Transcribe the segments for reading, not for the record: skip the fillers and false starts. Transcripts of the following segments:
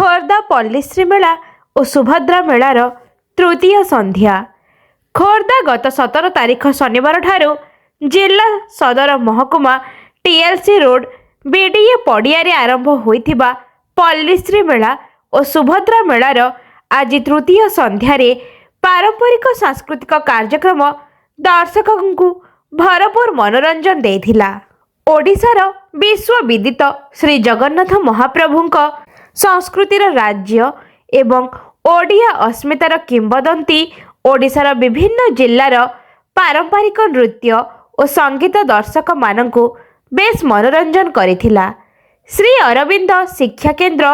ଖୋର୍ଦ୍ଧା ପଲ୍ଲୀଶ୍ରୀ ମେଳା ଓ ସୁଭଦ୍ରା ମେଳାର ତୃତୀୟ ସନ୍ଧ୍ୟା। ଖୋର୍ଦ୍ଧା ଗତ 17 ତାରିଖ ଶନିବାର ଠାରୁ ଜିଲ୍ଲା ସଦର ମହକୁମା TLC ରୋଡ BDA ପଡ଼ିଆରେ ଆରମ୍ଭ ହୋଇଥିବା ପଲ୍ଲୀଶ୍ରୀ ମେଳା ଓ ସୁଭଦ୍ରା ମେଳାର ଆଜି ତୃତୀୟ ସନ୍ଧ୍ୟାରେ ପାରମ୍ପରିକ ସାଂସ୍କୃତିକ କାର୍ଯ୍ୟକ୍ରମ ଦର୍ଶକଙ୍କୁ ଭରପୁର ମନୋରଞ୍ଜନ ଦେଇଥିଲା। ଓଡ଼ିଶାର ବିଶ୍ୱବିଦିତ ଶ୍ରୀ ଜଗନ୍ନାଥ ମହାପ୍ରଭୁଙ୍କ ସଂସ୍କୃତିର ରାଜ୍ୟ ଏବଂ ଓଡ଼ିଆ ଅସ୍ମିତାର କିମ୍ବଦନ୍ତୀ ଓଡ଼ିଶାର ବିଭିନ୍ନ ଜିଲ୍ଲାର ପାରମ୍ପରିକ ନୃତ୍ୟ ଓ ସଙ୍ଗୀତ ଦର୍ଶକମାନଙ୍କୁ ବେଶ ମନୋରଞ୍ଜନ କରିଥିଲା। ଶ୍ରୀ ଅରବିନ୍ଦ ଶିକ୍ଷା କେନ୍ଦ୍ର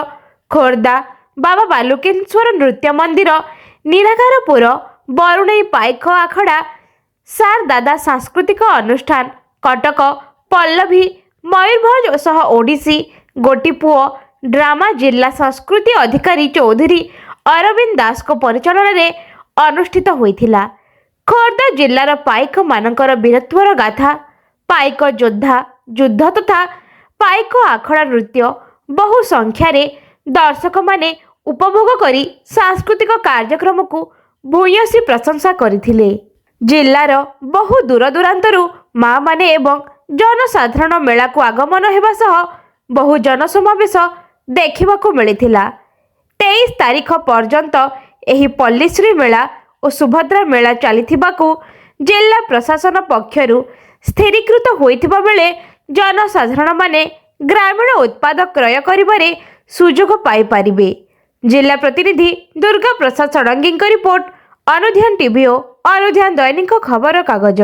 ଖୋର୍ଦ୍ଧା, ବାବା ବାଲୁକେଶ୍ୱର ନୃତ୍ୟ ମନ୍ଦିର, ନୀଳାକାରପୁର, ବରୁଣେଇ ପାଇକ ଆଖଡ଼ା, ସାର ଦାଦା ସାଂସ୍କୃତିକ ଅନୁଷ୍ଠାନ କଟକ, ପଲ୍ଲଭୀ, ମୟୂରଭଞ୍ଜ ସହ ଓଡ଼ିଶୀ ଗୋଟିପୁଅ ଡ୍ରାମା ଜିଲ୍ଲା ସଂସ୍କୃତି ଅଧିକାରୀ ଚୌଧୁରୀ ଅରବିନ୍ଦ ଦାସଙ୍କ ପରିଚାଳନାରେ ଅନୁଷ୍ଠିତ ହୋଇଥିଲା। ଖୋର୍ଦ୍ଧା ଜିଲ୍ଲାର ପାଇକମାନଙ୍କର ବୀରତ୍ୱର ଗାଥା, ପାଇକ ଯୋଦ୍ଧା ଯୁଦ୍ଧ ତଥା ପାଇକ ଆଖଡ଼ା ନୃତ୍ୟ ବହୁ ସଂଖ୍ୟାରେ ଦର୍ଶକମାନେ ଉପଭୋଗ କରି ସାଂସ୍କୃତିକ କାର୍ଯ୍ୟକ୍ରମକୁ ଭୂୟସୀ ପ୍ରଶଂସା କରିଥିଲେ। ଜିଲ୍ଲାର ବହୁ ଦୂରଦୂରାନ୍ତରୁ ମାମାନେ ଏବଂ ଜନସାଧାରଣ ମେଳାକୁ ଆଗମନ ହେବା ସହ ବହୁ ଜନସମାବେଶ ଦେଖିବାକୁ ମିଳିଥିଲା। 23 ତାରିଖ ପର୍ଯ୍ୟନ୍ତ ଏହି ପଲ୍ଲୀଶ୍ରୀ ମେଳା ଓ ସୁଭଦ୍ରା ମେଳା ଚାଲିଥିବାକୁ ଜିଲ୍ଲା ପ୍ରଶାସନ ପକ୍ଷରୁ ସ୍ଥିରୀକୃତ ହୋଇଥିବା ବେଳେ ଜନସାଧାରଣମାନେ ଗ୍ରାମୀଣ ଉତ୍ପାଦ କ୍ରୟ କରିବାରେ ସୁଯୋଗ ପାଇପାରିବେ। ଜିଲ୍ଲା ପ୍ରତିନିଧି ଦୁର୍ଗା ପ୍ରସାଦ ଷଡ଼ଙ୍ଗୀଙ୍କ ରିପୋର୍ଟ, ଅନୁଧ୍ୟାନ ଟିଭି ଓ ଅନୁଧ୍ୟାନ ଦୈନିକ ଖବର କାଗଜ।